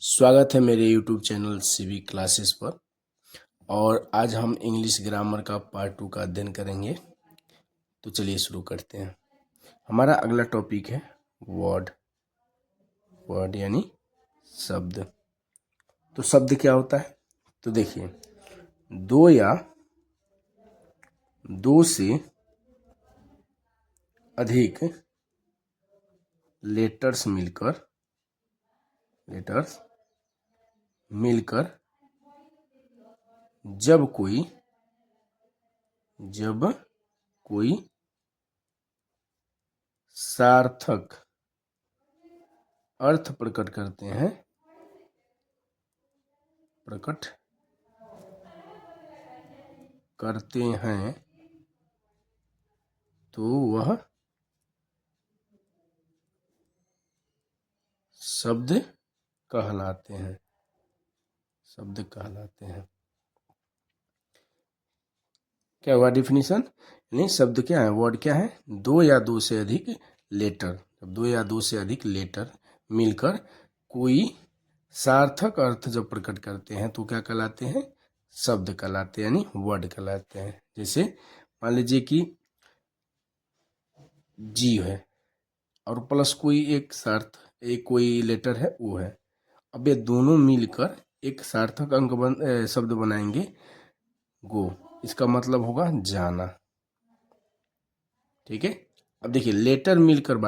स्वागत है मेरे YouTube चैनल सीवी क्लासेस पर। और आज हम इंग्लिश ग्रामर का पार्ट 2 का अध्ययन करेंगे। तो चलिए शुरू करते हैं। हमारा अगला टॉपिक है वर्ड। वर्ड यानी शब्द। तो शब्द क्या होता है? तो देखिए, दो या दो से अधिक लेटर्स मिलकर जब कोई सार्थक अर्थ प्रकट करते हैं तो वह शब्द कहलाते हैं। क्या हुआ डेफिनेशन? यानी शब्द क्या है, वर्ड क्या है? दो या दो से अधिक लेटर। जब दो या दो से अधिक लेटर मिलकर कोई सार्थक अर्थ जब प्रकट करते हैं तो क्या कहलाते हैं? शब्द कहलाते हैं, यानी वर्ड कहलाते हैं। जैसे मान लीजिए कि जी है और प्लस कोई लेटर है वो है। अब ये दोनों मिलकर एक सार्थक शब्द बनाएंगे गो। इसका मतलब होगा जाना। ठीक है। अब देखिए, लेटर मिलकर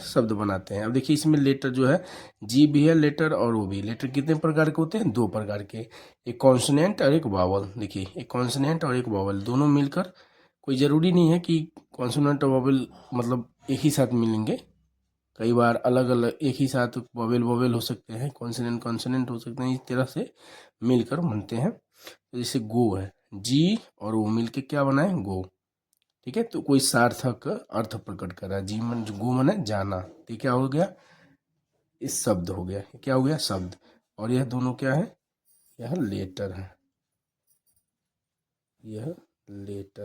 शब्द बनाते हैं। अब देखिए, इसमें लेटर जो है जी भी है लेटर और वो भी। लेटर कितने प्रकार के होते हैं? दो प्रकार के, एक कॉन्सोनेंट और एक वावल। देखिए, एक कॉन्सोनेंट और एक वावल दोनों मिलकर, कोई ज़रूरी नहीं है कि कॉन्सोनेंट और वावल मतलब एक ही साथ मिलेंगे। कई बार अलग अलग एक ही साथ वावेल हो सकते हैं, कॉन्सोनेंट हो सकते हैं। इस तरह से मिलकर बनते हैं। तो जैसे गो है, जी और वो मिलके क्या बनाए? गो। ठीक है। तो कोई सार्थक अर्थ प्रकट कर रहा है। जी मन गो मन है जाना। तो क्या हो गया? इस शब्द हो गया। क्या हो गया? शब्द। और यह दोनों क्या है? यह लेटर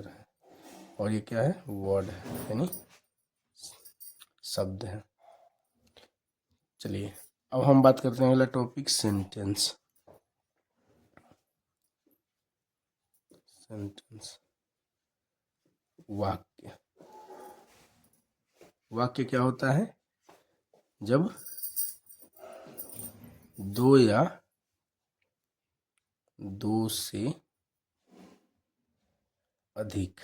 है। और ये क्या है? वर्ड है, यानी शब्द है। चलिए, अब हम बात करते हैं अगला टॉपिक सेंटेंस। वाक्य क्या होता है? जब दो या दो से अधिक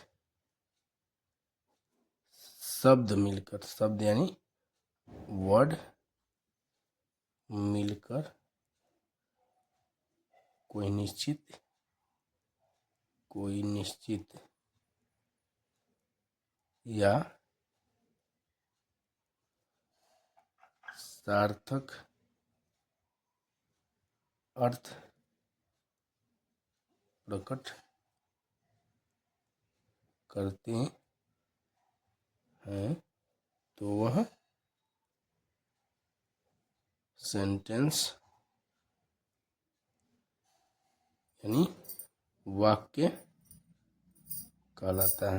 शब्द यानी वर्ड मिलकर कोई निश्चित या सार्थक अर्थ प्रकट करते हैं तो वह सेंटेंस यानी वाक्य कहलाता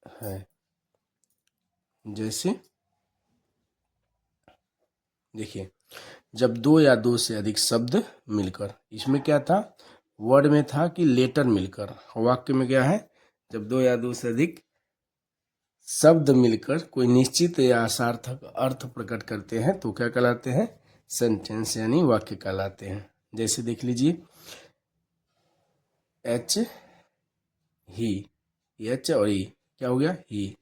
है। जैसे देखिए, जब दो या दो से अधिक शब्द मिलकर, इसमें क्या था? वर्ड में था कि लेटर मिलकर। वाक्य में क्या है? जब दो या दो से अधिक शब्द मिलकर कोई निश्चित या सार्थक अर्थ प्रकट करते हैं तो क्या कहलाते हैं? सेंटेंस यानी वाक्य कहलाते हैं। जैसे देख लीजिए, एच ही, एच और ई क्या हो गया? ही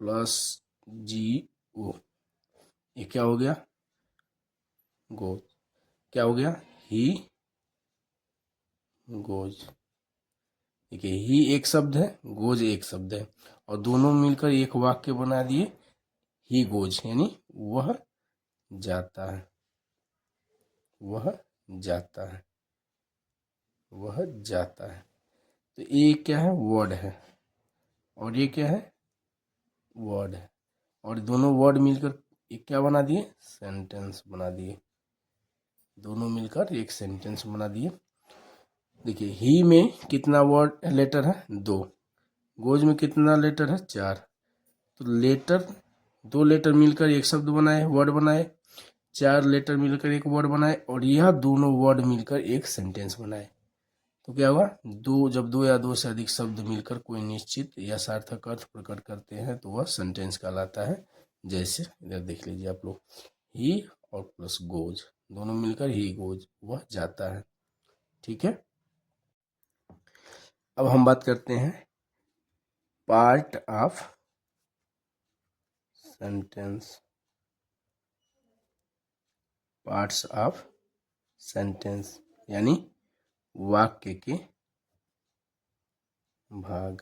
प्लस जी ओ, ये क्या हो गया? गो। क्या हो गया? He goes. देखिए, ही एक शब्द है, गोज एक शब्द है, और दोनों मिलकर एक वाक्य बना दिए, ही गोज, यानी वह जाता है। तो ये क्या है? वर्ड है। और ये क्या है? वर्ड है। और दोनों वर्ड मिलकर एक क्या बना दिए? सेंटेंस बना दिए। दोनों मिलकर एक सेंटेंस बना दिए। देखिए, ही में कितना वर्ड लेटर है? दो। गोज में कितना लेटर है? चार। तो लेटर, 2 लेटर मिलकर एक शब्द बनाए, वर्ड बनाए, 4 लेटर मिलकर एक वर्ड बनाए, और यह दोनों वर्ड मिलकर एक सेंटेंस बनाए। तो क्या हुआ, जब दो या दो से अधिक शब्द मिलकर कोई निश्चित या सार्थक अर्थ प्रकट करते हैं तो वह सेंटेंस कहलाता है। जैसे इधर देख लीजिए आप लोग, ही और प्लस गोज, दोनों मिलकर ही गोज, वह जाता है। ठीक है, अब हम बात करते हैं part of sentence, parts of sentence यानी वाक्य के भाग,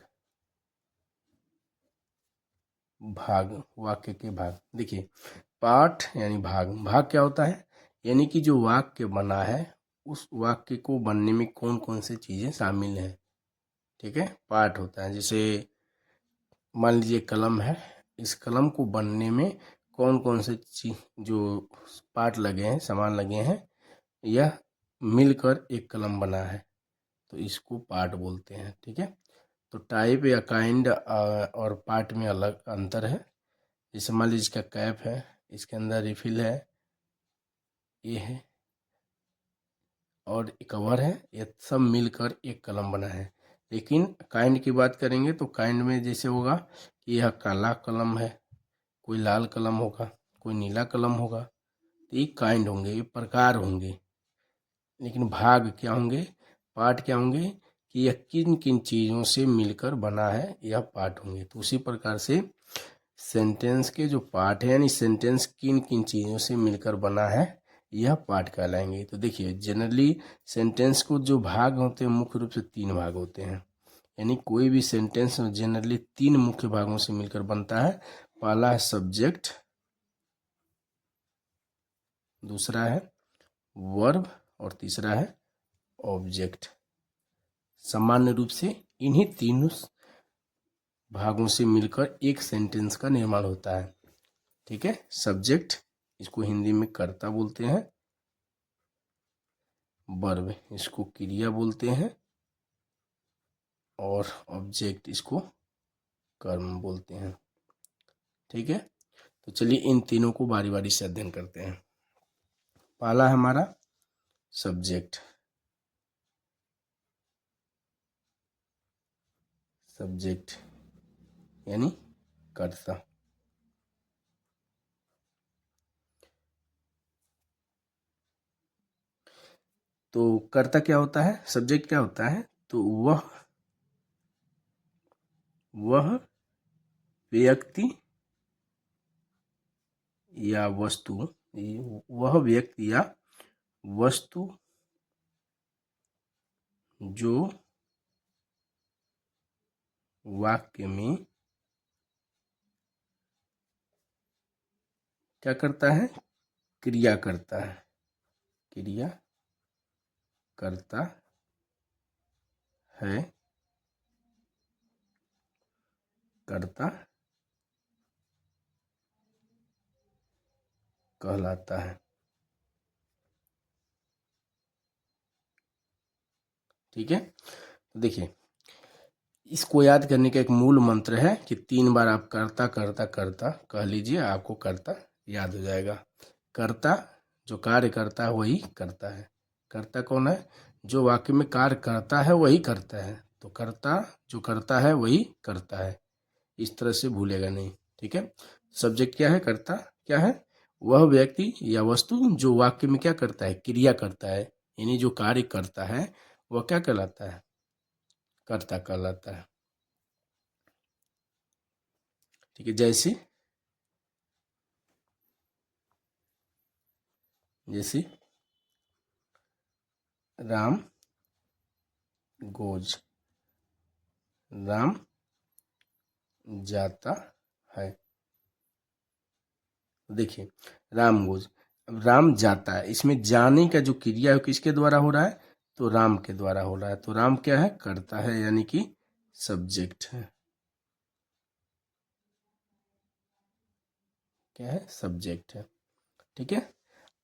वाक्य के भाग। देखिए पार्ट यानी भाग, भाग क्या होता है, यानी कि जो वाक्य बना है उस वाक्य को बनने में कौन कौन से चीजें शामिल हैं। ठीक है, पार्ट होता है। जैसे मान लीजिए कलम है, इस कलम को बनने में कौन कौन से चीज जो पार्ट लगे हैं, सामान लगे हैं, यह मिलकर एक कलम बना है, तो इसको पार्ट बोलते हैं। ठीक है, तो टाइप या काइंड और पार्ट में अलग अंतर है। जैसे मान लीजिए इसका कैप है, इसके अंदर रिफिल है, ये है, और कवर है, ये सब मिलकर एक कलम बना है। लेकिन काइंड की बात करेंगे तो काइंड में जैसे होगा कि यह काला कलम है, कोई लाल कलम होगा, कोई नीला कलम होगा, तो ये काइंड होंगे, ये प्रकार होंगे। लेकिन भाग क्या होंगे, पार्ट क्या होंगे, कि यह किन किन चीज़ों से मिलकर बना है, यह पार्ट होंगे। तो उसी प्रकार से सेंटेंस के जो पार्ट है, यानी सेंटेंस किन किन चीज़ों से मिलकर बना है, यह पार्ट कहलाएंगे। तो देखिए जनरली सेंटेंस को जो भाग होते हैं मुख्य रूप से 3 भाग होते हैं, यानी कोई भी सेंटेंस जनरली 3 मुख्य भागों से मिलकर बनता है। पहला है सब्जेक्ट, दूसरा है वर्ब, और तीसरा है ऑब्जेक्ट। सामान्य रूप से इन्हीं तीनों भागों से मिलकर एक सेंटेंस का निर्माण होता है। ठीक है, सब्जेक्ट इसको हिंदी में कर्ता बोलते हैं, वर्ब इसको क्रिया बोलते हैं, और ऑब्जेक्ट इसको कर्म बोलते हैं। ठीक है, तो चलिए इन तीनों को बारी बारी से अध्ययन करते हैं। पहला है हमारा सब्जेक्ट, सब्जेक्ट यानी कर्ता। तो कर्ता क्या होता है, सब्जेक्ट क्या होता है, तो वह व्यक्ति या वस्तु, वह व्यक्ति या वस्तु जो वाक्य में क्या करता है, क्रिया करता है, क्रिया करता है, कर्ता कहलाता है। ठीक है, तो देखिए इसको याद करने का एक मूल मंत्र है कि 3 बार आप कर्ता कर्ता कर्ता कह लीजिए, आपको कर्ता याद हो जाएगा। कर्ता जो कार्य करता है वही करता है। कर्ता कौन है, जो वाक्य में कार्य करता है वही करता है। तो कर्ता जो करता है वही करता है, इस तरह से भूलेगा नहीं। ठीक है, सब्जेक्ट क्या है, कर्ता क्या है, वह व्यक्ति या वस्तु जो वाक्य में क्या करता है, क्रिया करता है, यानी जो कार्य करता है वह क्या कहलाता है, कर्ता कहलाता है। ठीक है, जैसे जैसे राम गोज, राम जाता है। देखिए राम गोज, अब राम जाता है, इसमें जाने का जो क्रिया है किसके द्वारा हो रहा है, तो राम के द्वारा हो रहा है। तो राम क्या है, करता है, यानी कि सब्जेक्ट है। क्या है, सब्जेक्ट है। ठीक है,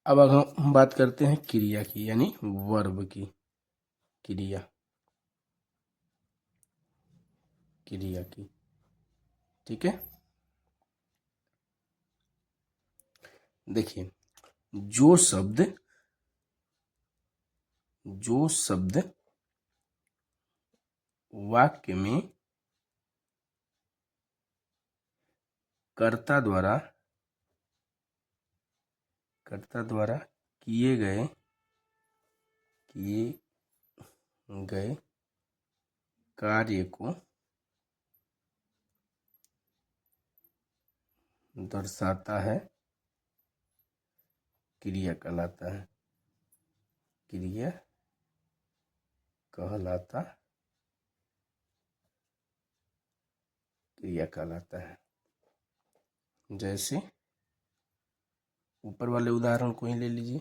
अब अगर हम बात करते हैं क्रिया की, यानी वर्ब की, क्रिया, क्रिया की। ठीक है, देखिए, जो शब्द वाक्य में कर्ता द्वारा किए गए कार्य को दर्शाता है, क्रिया कहलाता है। क्रिया कहलाता है। जैसे ऊपर वाले उदाहरण को ही ले लीजिए,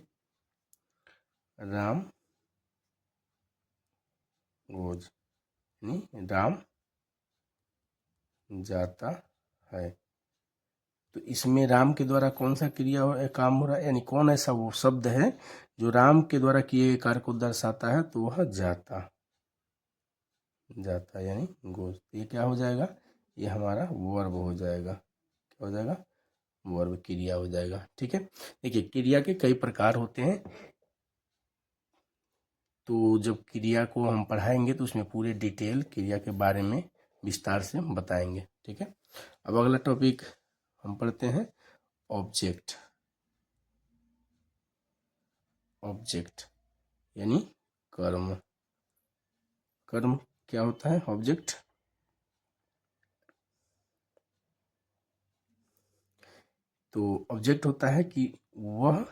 राम गोज, यानी राम जाता है। तो इसमें राम के द्वारा कौन सा काम हो रहा है, यानी कौन ऐसा वो शब्द है जो राम के द्वारा किए गए कार्य को दर्शाता है, तो वह जाता यानी गोज। ये क्या हो जाएगा, ये हमारा वर्ब हो जाएगा। क्या हो जाएगा, वर्ब, क्रिया हो जाएगा। ठीक है, देखिए क्रिया के कई प्रकार होते हैं, तो जब क्रिया को हम पढ़ाएंगे तो उसमें पूरे डिटेल क्रिया के बारे में विस्तार से बताएंगे। ठीक है, अब अगला टॉपिक हम पढ़ते हैं ऑब्जेक्ट। यानी कर्म। क्या होता है ऑब्जेक्ट? तो ऑब्जेक्ट होता है कि वह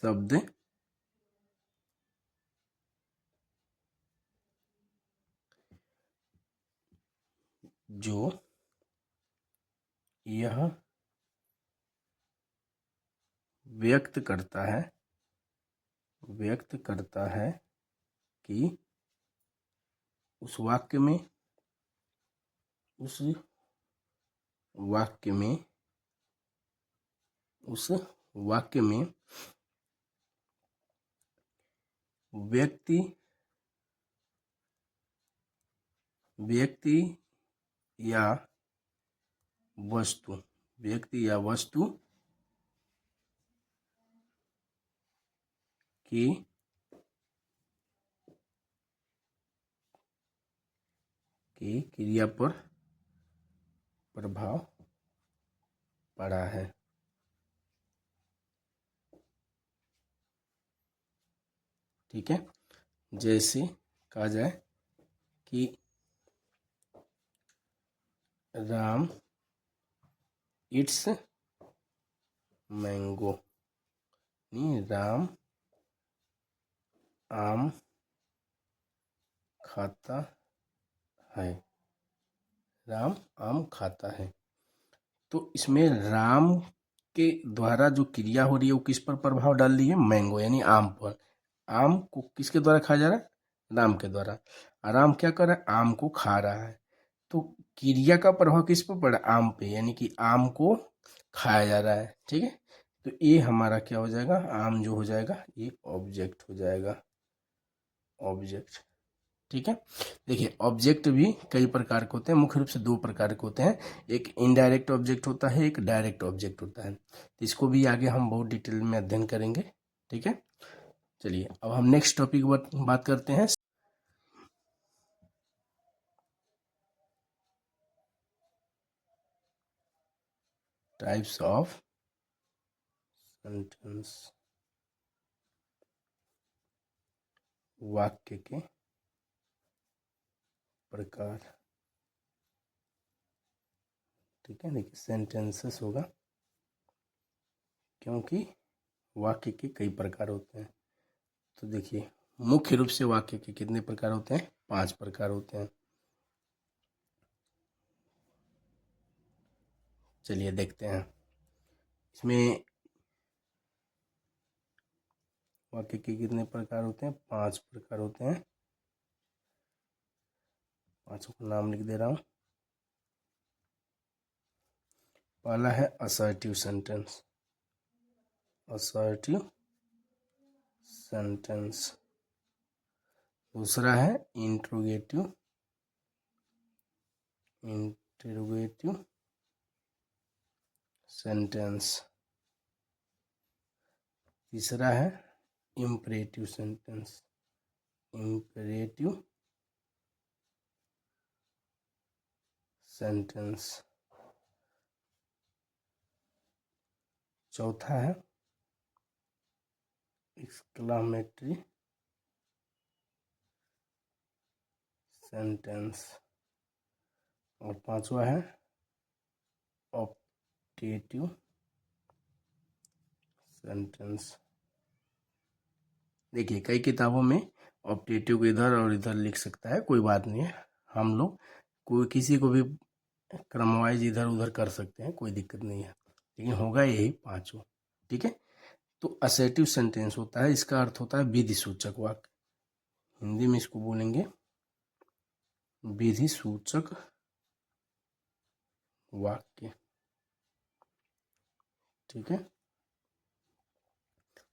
शब्द जो यह व्यक्त करता है कि उस वाक्य में व्यक्ति या वस्तु की क्रिया पर प्रभाव पड़ा है। ठीक है, जैसे कहा जाए कि राम इट्स मैंगो, नहीं, राम आम खाता है। तो इसमें राम के द्वारा जो क्रिया हो रही है वो किस पर प्रभाव डाल रही है, मैंगो यानी आम पर। आम को किसके द्वारा खाया जा रहा है, राम के द्वारा। और राम क्या कर रहा है, आम को खा रहा है। तो क्रिया का प्रभाव किस पर पड़ा, आम पे, यानी कि आम को खाया जा रहा है। ठीक है, तो ये हमारा क्या हो जाएगा, आम जो हो जाएगा ये ऑब्जेक्ट हो जाएगा, ऑब्जेक्ट। ठीक है, देखिए ऑब्जेक्ट भी कई प्रकार के होते हैं, मुख्य रूप से दो प्रकार के होते हैं। एक इनडायरेक्ट ऑब्जेक्ट होता है, एक डायरेक्ट ऑब्जेक्ट होता है। तो इसको भी आगे हम बहुत डिटेल में अध्ययन करेंगे। ठीक है, चलिए अब हम नेक्स्ट टॉपिक बात करते हैं, टाइप्स ऑफ सेंटेंस, वाक्य के प्रकार। ठीक है, देखिए सेंटेंसेस होगा, क्योंकि वाक्य के कई प्रकार होते हैं। तो देखिए मुख्य रूप से वाक्य के कितने प्रकार होते हैं, 5 प्रकार होते हैं। चलिए देखते हैं, इसमें वाक्य के कितने प्रकार होते हैं, 5 प्रकार होते हैं। 5 का नाम लिख दे रहा हूँ। पहला है असर्टिव सेंटेंस, दूसरा है इंट्रोगेटिव सेंटेंस। तीसरा है इम्परेटिव सेंटेंस, इम्परेटिव सेंटेंस। चौथा है एक्सक्लामेटरी सेंटेंस। और पांचवा है ऑप्टेटिव सेंटेंस। देखिए कई किताबों में ऑप्टेटिव को इधर और इधर लिख सकता है, कोई बात नहीं है, हम लोग कोई किसी को भी क्रमवाइज इधर उधर कर सकते हैं, कोई दिक्कत नहीं है, लेकिन होगा यही पांचों। ठीक है, तो असर्टिव सेंटेंस होता है, इसका अर्थ होता है विधि सूचक वाक्य। हिंदी में इसको बोलेंगे विधि सूचक वाक्य। ठीक है,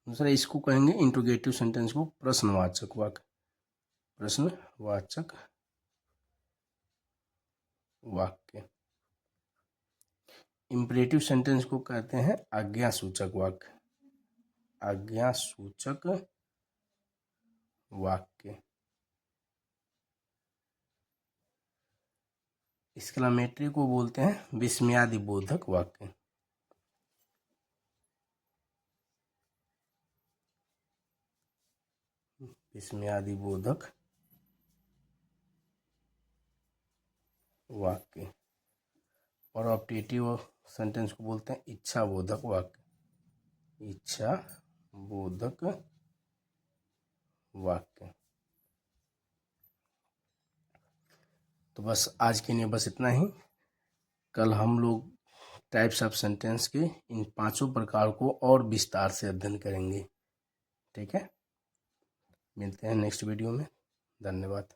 दूसरा इसको कहेंगे इंट्रोगेटिव सेंटेंस को प्रश्नवाचक वाक्य, प्रश्नवाचक वाक्य। इंपरेटिव सेंटेंस को कहते हैं आज्ञा सूचक वाक्य, आज्ञा सूचक वाक्य। एक्सक्लामेटरी को बोलते हैं विस्मयादि बोधक वाक्य, विस्मयादि बोधक वाक्य। और ऑप्टेटिव सेंटेंस को बोलते हैं इच्छा बोधक वाक्य, इच्छा बोधक वाक्य। तो बस आज के लिए बस इतना ही। कल हम लोग टाइप्स ऑफ सेंटेंस के इन पांचों प्रकार को और विस्तार से अध्ययन करेंगे। ठीक है, मिलते हैं नेक्स्ट वीडियो में। धन्यवाद।